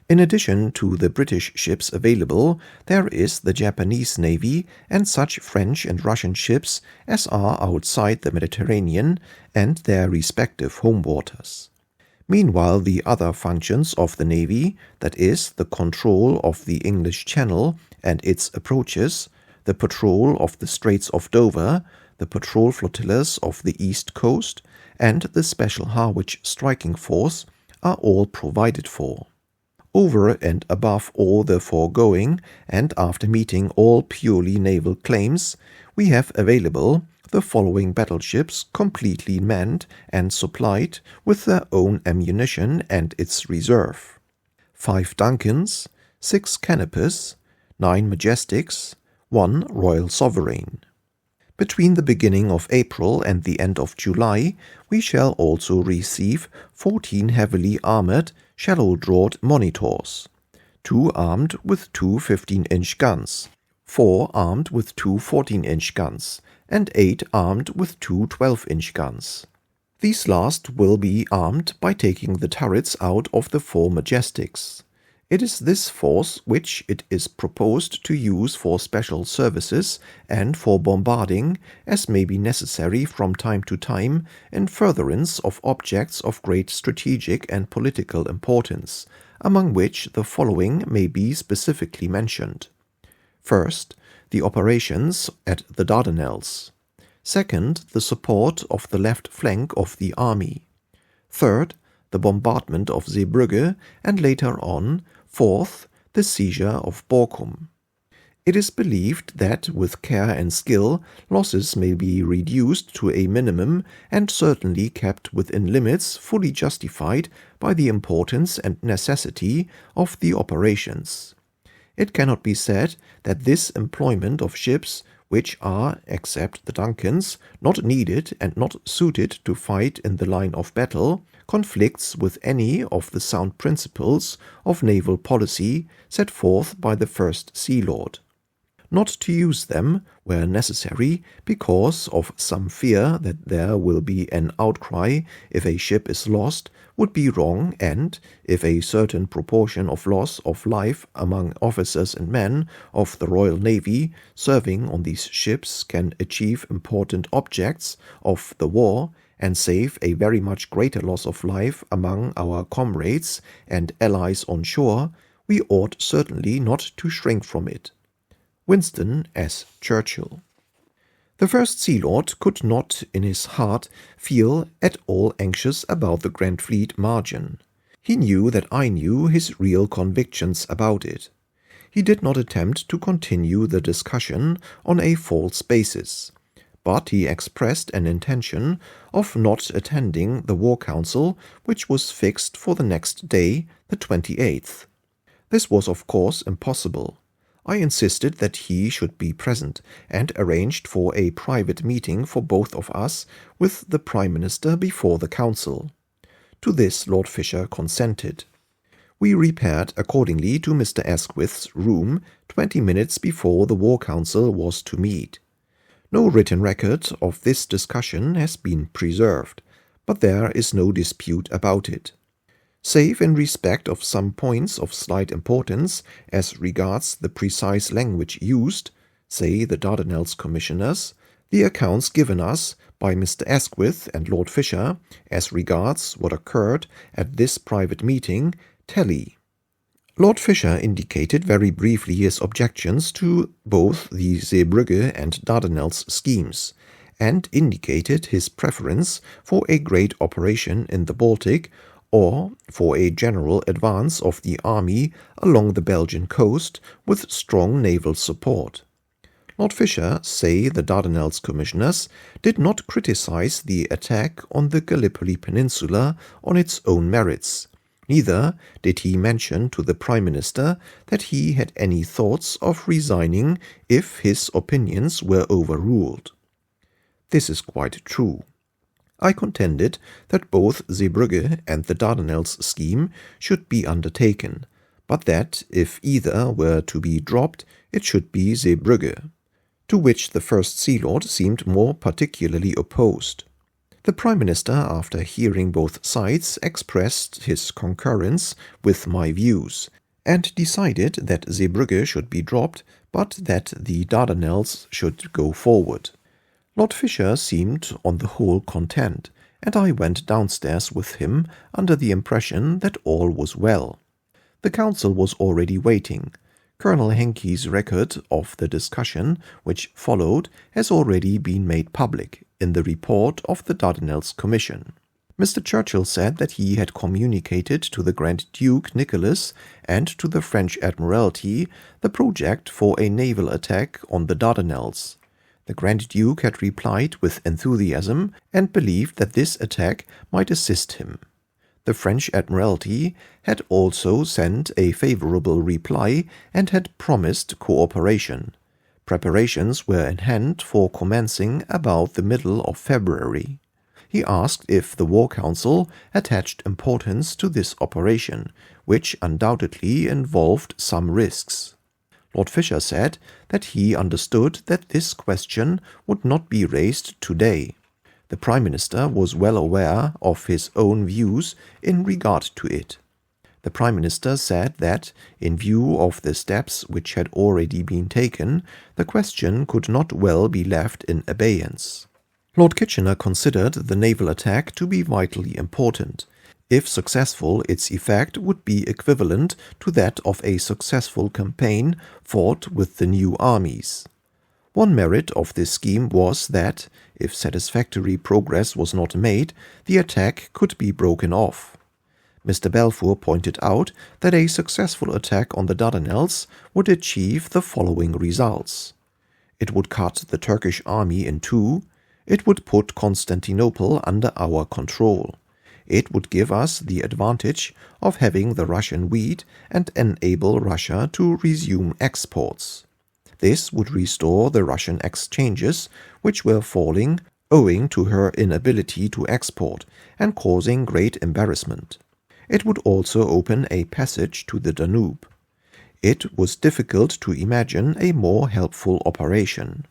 In addition to the British ships available, there is the Japanese Navy and such French and Russian ships as are outside the Mediterranean and their respective home waters. Meanwhile, the other functions of the Navy, that is, the control of the English Channel and its approaches, the patrol of the Straits of Dover, the patrol flotillas of the East Coast, and the Special Harwich Striking Force, are all provided for. Over and above all the foregoing, and after meeting all purely naval claims, we have available the following battleships completely manned and supplied with their own ammunition and its reserve: 5 Duncans, 6 Canopus, 9 Majestics, 1 Royal Sovereign. Between the beginning of April and the end of July, we shall also receive 14 heavily armored, shallow-draught monitors, 2 armed with 2 15-inch guns, 4 armed with 2 14-inch guns, and 8 armed with 2 12-inch guns. These last will be armed by taking the turrets out of the 4 Majestics. It is this force which it is proposed to use for special services and for bombarding, as may be necessary from time to time, in furtherance of objects of great strategic and political importance, among which the following may be specifically mentioned. First, the operations at the Dardanelles. Second, the support of the left flank of the army. Third, the bombardment of Zeebrugge, and later on, fourth, the seizure of Borkum. It is believed that, with care and skill, losses may be reduced to a minimum and certainly kept within limits fully justified by the importance and necessity of the operations. It cannot be said that this employment of ships, which are, except the Duncans, not needed and not suited to fight in the line of battle, conflicts with any of the sound principles of naval policy set forth by the First Sea Lord. Not to use them, where necessary, because of some fear that there will be an outcry if a ship is lost, would be wrong, and, if a certain proportion of loss of life among officers and men of the Royal Navy serving on these ships can achieve important objects of the war, and save a very much greater loss of life among our comrades and allies on shore, we ought certainly not to shrink from it. Winston as Churchill. The First Sea Lord could not in his heart feel at all anxious about the Grand Fleet margin. He knew that I knew his real convictions about it. He did not attempt to continue the discussion on a false basis, but he expressed an intention of not attending the War Council, which was fixed for the next day, the 28th. This was of course impossible. I insisted that he should be present, and arranged for a private meeting for both of us with the Prime Minister before the Council. To this Lord Fisher consented. We repaired accordingly to Mr. Asquith's room 20 minutes before the War Council was to meet. No written record of this discussion has been preserved, but there is no dispute about it. Save in respect of some points of slight importance as regards the precise language used, say the Dardanelles commissioners, the accounts given us by Mr. Asquith and Lord Fisher as regards what occurred at this private meeting tally. Lord Fisher indicated very briefly his objections to both the Zeebrugge and Dardanelles schemes, and indicated his preference for a great operation in the Baltic or for a general advance of the army along the Belgian coast with strong naval support. Lord Fisher, say the Dardanelles commissioners, did not criticize the attack on the Gallipoli Peninsula on its own merits. Neither did he mention to the Prime Minister that he had any thoughts of resigning if his opinions were overruled. This is quite true. I contended that both Zeebrugge and the Dardanelles scheme should be undertaken, but that if either were to be dropped, it should be Zeebrugge, to which the First Sea Lord seemed more particularly opposed. The Prime Minister, after hearing both sides, expressed his concurrence with my views, and decided that Zeebrugge should be dropped, but that the Dardanelles should go forward. Lord Fisher seemed on the whole content, and I went downstairs with him under the impression that all was well. The Council was already waiting. Colonel Henke's record of the discussion which followed has already been made public in the report of the Dardanelles Commission. Mr. Churchill said that he had communicated to the Grand Duke Nicholas and to the French Admiralty the project for a naval attack on the Dardanelles. The Grand Duke had replied with enthusiasm and believed that this attack might assist him. The French Admiralty had also sent a favorable reply and had promised cooperation. Preparations were in hand for commencing about the middle of February. He asked if the War Council attached importance to this operation, which undoubtedly involved some risks. Lord Fisher said that he understood that this question would not be raised today. The Prime Minister was well aware of his own views in regard to it. The The Prime Minister said that, in view of the steps which had already been taken, the question could not well be left in abeyance. Lord Kitchener considered the naval attack to be vitally important. If successful, its effect would be equivalent to that of a successful campaign fought with the new armies. One merit of this scheme was that, if satisfactory progress was not made, the attack could be broken off. Mr. Balfour pointed out that a successful attack on the Dardanelles would achieve the following results. It would cut the Turkish army in two. It would put Constantinople under our control. It would give us the advantage of having the Russian wheat and enable Russia to resume exports. This would restore the Russian exchanges, which were falling owing to her inability to export and causing great embarrassment. It would also open a passage to the Danube. It was difficult to imagine a more helpful operation.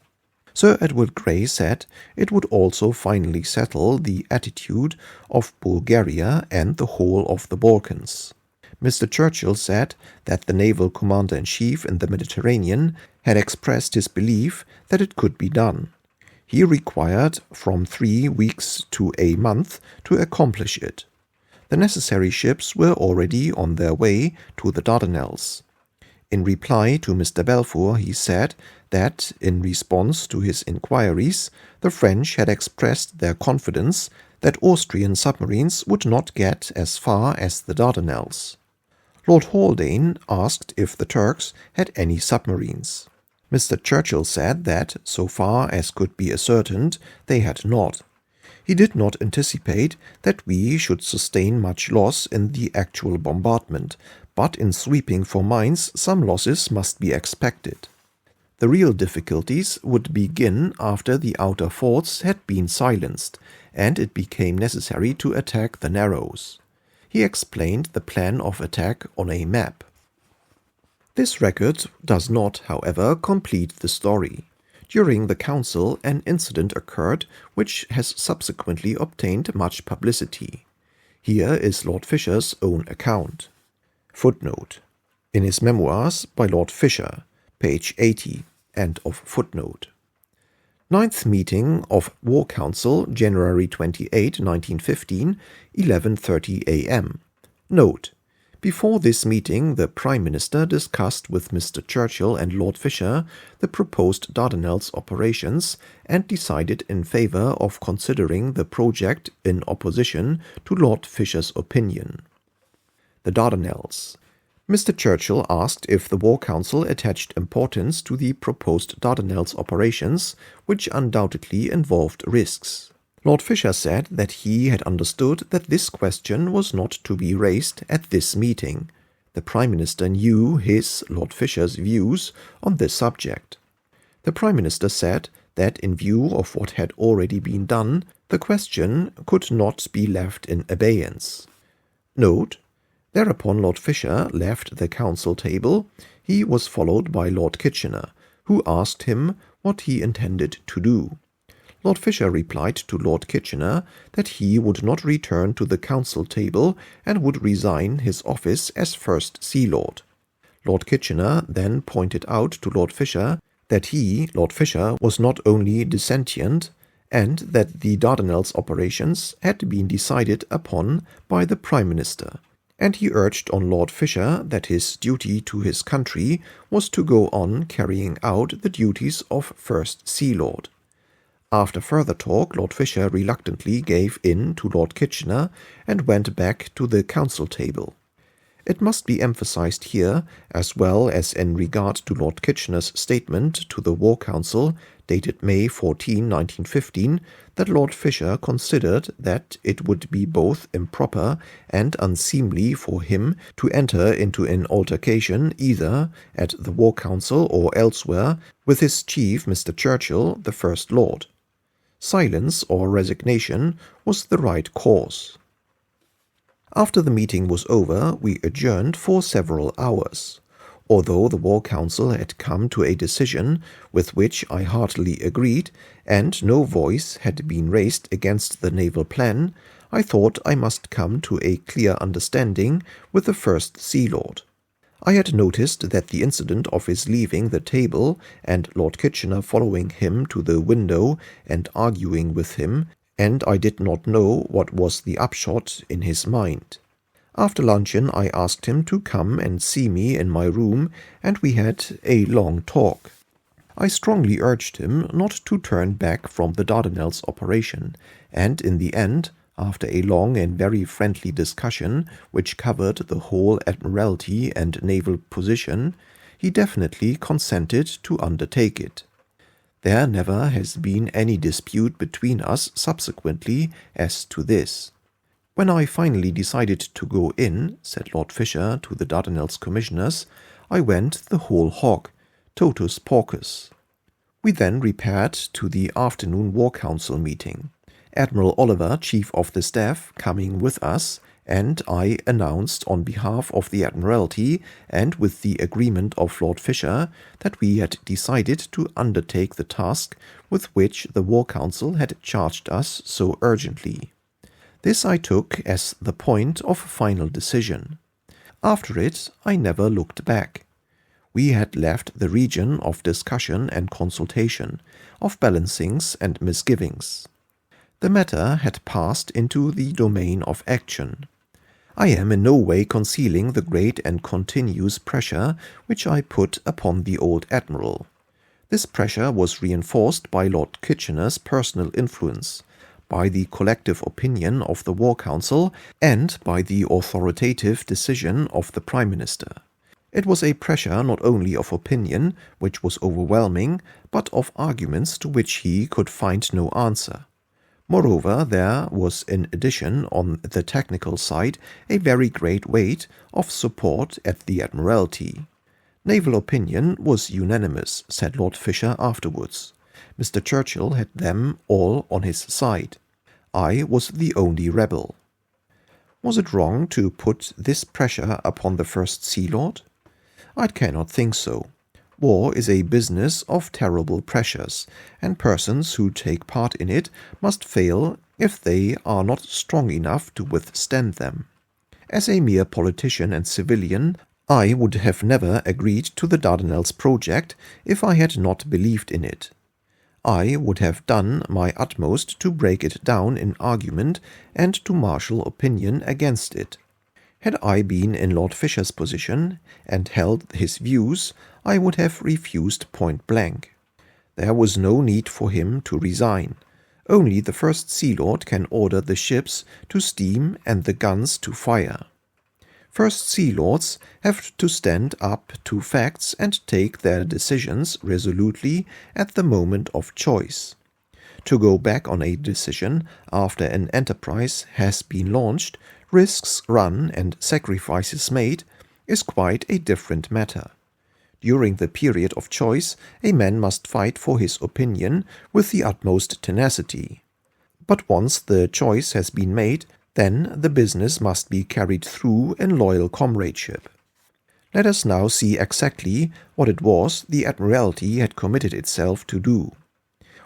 Sir Edward Grey said it would also finally settle the attitude of Bulgaria and the whole of the Balkans. Mr. Churchill said that the naval commander-in-chief in the Mediterranean had expressed his belief that it could be done. He required from 3 weeks to a month to accomplish it. The necessary ships were already on their way to the Dardanelles. In reply to Mr. Balfour, he said that, in response to his inquiries, the French had expressed their confidence that Austrian submarines would not get as far as the Dardanelles. Lord Haldane asked if the Turks had any submarines. Mr. Churchill said that, so far as could be ascertained, they had not. He did not anticipate that we should sustain much loss in the actual bombardment, but in sweeping for mines some losses must be expected. The real difficulties would begin after the outer forts had been silenced, and it became necessary to attack the Narrows. He explained the plan of attack on a map. This record does not, however, complete the story. During the council, an incident occurred which has subsequently obtained much publicity. Here is Lord Fisher's own account. Footnote. In his memoirs by Lord Fisher, page 80, end of footnote. 9th meeting of War Council, January 28, 1915, 11:30 a.m. Note. Before this meeting, the Prime Minister discussed with Mr. Churchill and Lord Fisher the proposed Dardanelles operations and decided in favour of considering the project in opposition to Lord Fisher's opinion. The Dardanelles. Mr. Churchill asked if the War Council attached importance to the proposed Dardanelles operations, which undoubtedly involved risks. Lord Fisher said that he had understood that this question was not to be raised at this meeting. The Prime Minister knew his, Lord Fisher's, views on this subject. The Prime Minister said that in view of what had already been done, the question could not be left in abeyance. Note. Thereupon Lord Fisher left the council table. He was followed by Lord Kitchener, who asked him what he intended to do. Lord Fisher replied to Lord Kitchener that he would not return to the council table and would resign his office as First Sea Lord. Lord Kitchener then pointed out to Lord Fisher that he, Lord Fisher, was not only dissentient, and that the Dardanelles operations had been decided upon by the Prime Minister, and he urged on Lord Fisher that his duty to his country was to go on carrying out the duties of First Sea Lord. After further talk, Lord Fisher reluctantly gave in to Lord Kitchener and went back to the council table. It must be emphasized here, as well as in regard to Lord Kitchener's statement to the War Council, dated May 14, 1915, that Lord Fisher considered that it would be both improper and unseemly for him to enter into an altercation either at the War Council or elsewhere with his chief, Mr. Churchill, the First Lord. Silence or resignation was the right course. After the meeting was over, we adjourned for several hours. Although the War Council had come to a decision with which I heartily agreed, and no voice had been raised against the naval plan, I thought I must come to a clear understanding with the First Sea Lord. I had noticed that the incident of his leaving the table and Lord Kitchener following him to the window and arguing with him, and I did not know what was the upshot in his mind. After luncheon I asked him to come and see me in my room, and we had a long talk. I strongly urged him not to turn back from the Dardanelles operation, and in the end, after a long and very friendly discussion which covered the whole Admiralty and naval position, he definitely consented to undertake it. There never has been any dispute between us subsequently as to this. When I finally decided to go in, said Lord Fisher to the Dardanelles commissioners, I went the whole hog, totus porcus. We then repaired to the afternoon War Council meeting, Admiral Oliver, Chief of the Staff, coming with us, and I announced on behalf of the Admiralty and with the agreement of Lord Fisher that we had decided to undertake the task with which the War Council had charged us so urgently. This I took as the point of final decision. After it, I never looked back. We had left the region of discussion and consultation, of balancings and misgivings. The matter had passed into the domain of action. I am in no way concealing the great and continuous pressure which I put upon the old Admiral. This pressure was reinforced by Lord Kitchener's personal influence, by the collective opinion of the War Council, and by the authoritative decision of the Prime Minister. It was a pressure not only of opinion, which was overwhelming, but of arguments to which he could find no answer. Moreover, there was in addition on the technical side a very great weight of support at the Admiralty. Naval opinion was unanimous, said Lord Fisher afterwards. Mr. Churchill had them all on his side. I was the only rebel. Was it wrong to put this pressure upon the First Sea Lord? I cannot think so. War is a business of terrible pressures, and persons who take part in it must fail if they are not strong enough to withstand them. As a mere politician and civilian, I would have never agreed to the Dardanelles project if I had not believed in it. I would have done my utmost to break it down in argument and to marshal opinion against it. Had I been in Lord Fisher's position and held his views, I would have refused point blank. There was no need for him to resign. Only the First Sea Lord can order the ships to steam and the guns to fire. First Sea Lords have to stand up to facts and take their decisions resolutely at the moment of choice. To go back on a decision after an enterprise has been launched, risks run and sacrifices made, is quite a different matter. During the period of choice, a man must fight for his opinion with the utmost tenacity. But once the choice has been made, then the business must be carried through in loyal comradeship. Let us now see exactly what it was the Admiralty had committed itself to do.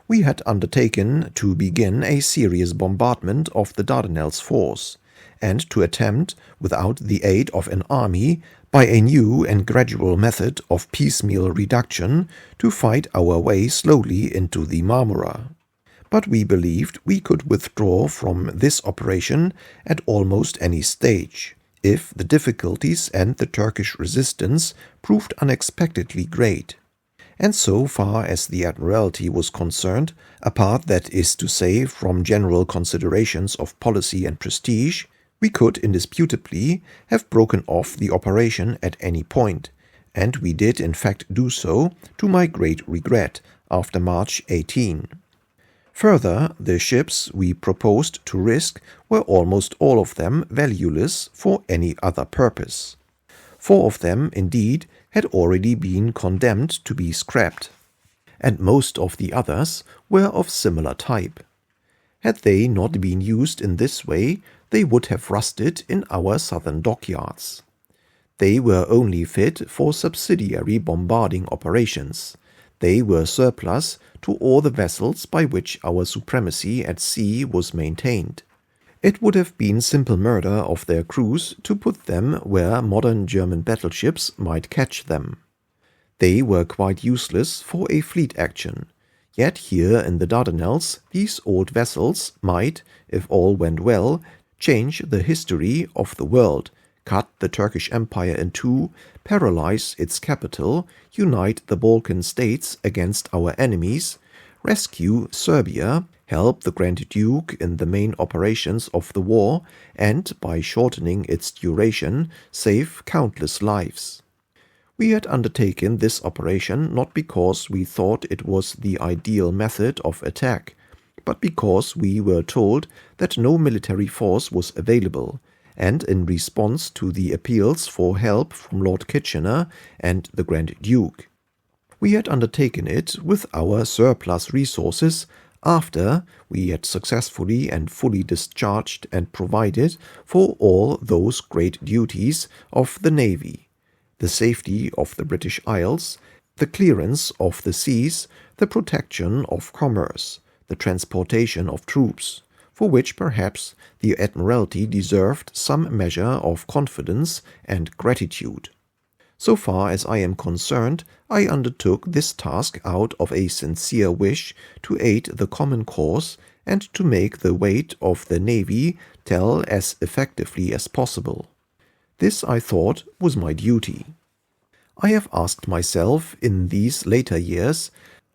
We had undertaken to begin a serious bombardment of the Dardanelles force, and to attempt, without the aid of an army, by a new and gradual method of piecemeal reduction, to fight our way slowly into the Marmora. But we believed we could withdraw from this operation at almost any stage, if the difficulties and the Turkish resistance proved unexpectedly great. And so far as the Admiralty was concerned, apart, that is to say, from general considerations of policy and prestige, we could indisputably have broken off the operation at any point, and we did in fact do so, to my great regret, after March 18. Further, the ships we proposed to risk were almost all of them valueless for any other purpose. 4 of them, indeed, had already been condemned to be scrapped, and most of the others were of similar type. Had they not been used in this way, they would have rusted in our southern dockyards. They were only fit for subsidiary bombarding operations. They were surplus to all the vessels by which our supremacy at sea was maintained. It would have been simple murder of their crews to put them where modern German battleships might catch them. They were quite useless for a fleet action, yet here in the Dardanelles these old vessels might, if all went well, change the history of the world, cut the Turkish Empire in two, paralyze its capital, unite the Balkan states against our enemies, rescue Serbia, help the Grand Duke in the main operations of the war, and, by shortening its duration, save countless lives. We had undertaken this operation not because we thought it was the ideal method of attack, but because we were told that no military force was available, and in response to the appeals for help from Lord Kitchener and the Grand Duke. We had undertaken it with our surplus resources after we had successfully and fully discharged and provided for all those great duties of the Navy: the safety of the British Isles, the clearance of the seas, the protection of commerce, the transportation of troops, for which perhaps the Admiralty deserved some measure of confidence and gratitude. So far as I am concerned, I undertook this task out of a sincere wish to aid the common cause and to make the weight of the Navy tell as effectively as possible. This, I thought, was my duty. I have asked myself in these later years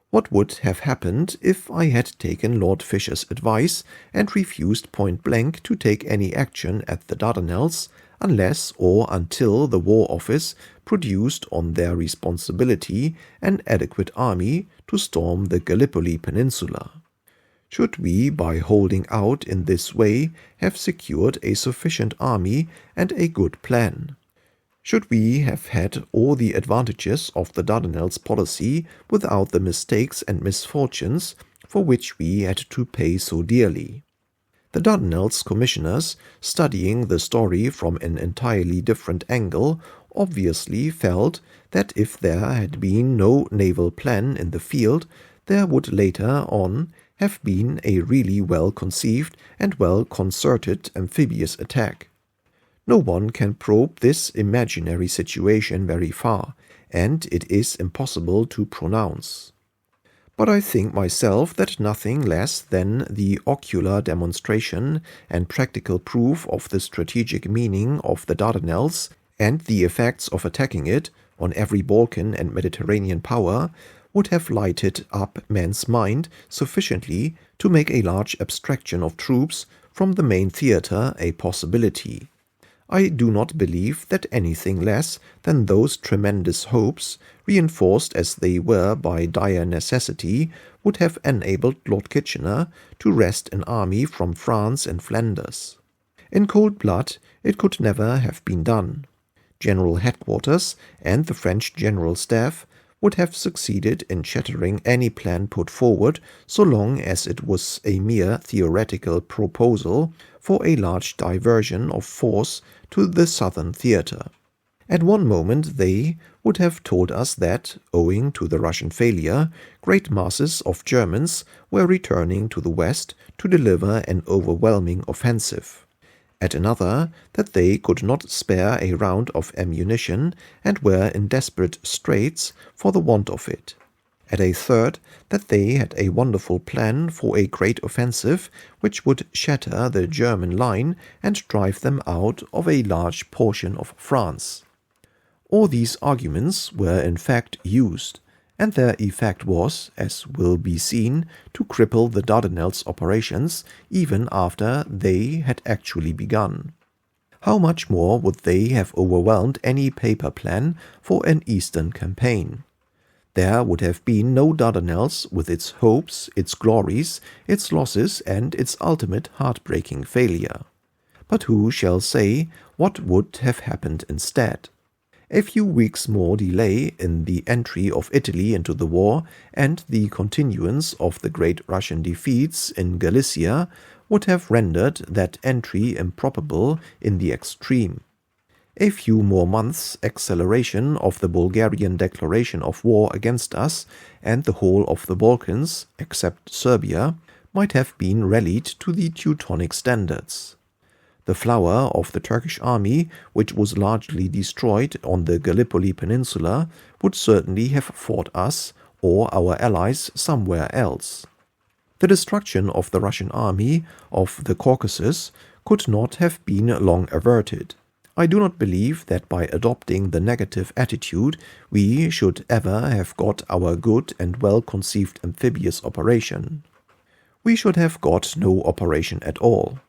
what would have happened if I had taken Lord Fisher's advice and refused point-blank to take any action at the Dardanelles unless or until the War Office produced on their responsibility an adequate army to storm the Gallipoli Peninsula. Should we, by holding out in this way, have secured a sufficient army and a good plan? Should we have had all the advantages of the Dardanelles policy without the mistakes and misfortunes for which we had to pay so dearly? The Dardanelles commissioners, studying the story from an entirely different angle, obviously felt that if there had been no naval plan in the field, there would later on have been a really well-conceived and well-concerted amphibious attack. No one can probe this imaginary situation very far, and it is impossible to pronounce. But I think myself that nothing less than the ocular demonstration and practical proof of the strategic meaning of the Dardanelles and the effects of attacking it on every Balkan and Mediterranean power would have lighted up men's mind sufficiently to make a large abstraction of troops from the main theatre a possibility. I do not believe that anything less than those tremendous hopes, reinforced as they were by dire necessity, would have enabled Lord Kitchener to wrest an army from France and Flanders. In cold blood it could never have been done. General Headquarters and the French General Staff would have succeeded in shattering any plan put forward so long as it was a mere theoretical proposal for a large diversion of force to the southern theatre. At one moment they would have told us that, owing to the Russian failure, great masses of Germans were returning to the west to deliver an overwhelming offensive. At another, that they could not spare a round of ammunition and were in desperate straits for the want of it. At a third, that they had a wonderful plan for a great offensive which would shatter the German line and drive them out of a large portion of France. All these arguments were in fact used, and their effect was, as will be seen, to cripple the Dardanelles operations even after they had actually begun. How much more would they have overwhelmed any paper plan for an eastern campaign? There would have been no Dardanelles with its hopes, its glories, its losses, and its ultimate heartbreaking failure. But who shall say what would have happened instead? A few weeks more delay in the entry of Italy into the war and the continuance of the great Russian defeats in Galicia would have rendered that entry improbable in the extreme. A few more months' acceleration of the Bulgarian declaration of war against us and the whole of the Balkans, except Serbia, might have been rallied to the Teutonic standards. The flower of the Turkish army, which was largely destroyed on the Gallipoli Peninsula, would certainly have fought us or our allies somewhere else. The destruction of the Russian army of the Caucasus could not have been long averted. I do not believe that by adopting the negative attitude we should ever have got our good and well-conceived amphibious operation. We should have got no operation at all.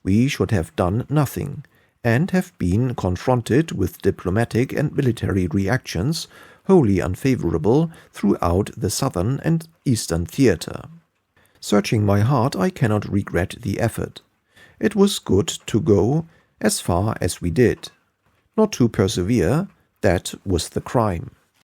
We should have done nothing, and have been confronted with diplomatic and military reactions wholly unfavorable throughout the southern and eastern theater. Searching my heart, I cannot regret the effort. It was good to go as far as we did. Not to persevere, that was the crime.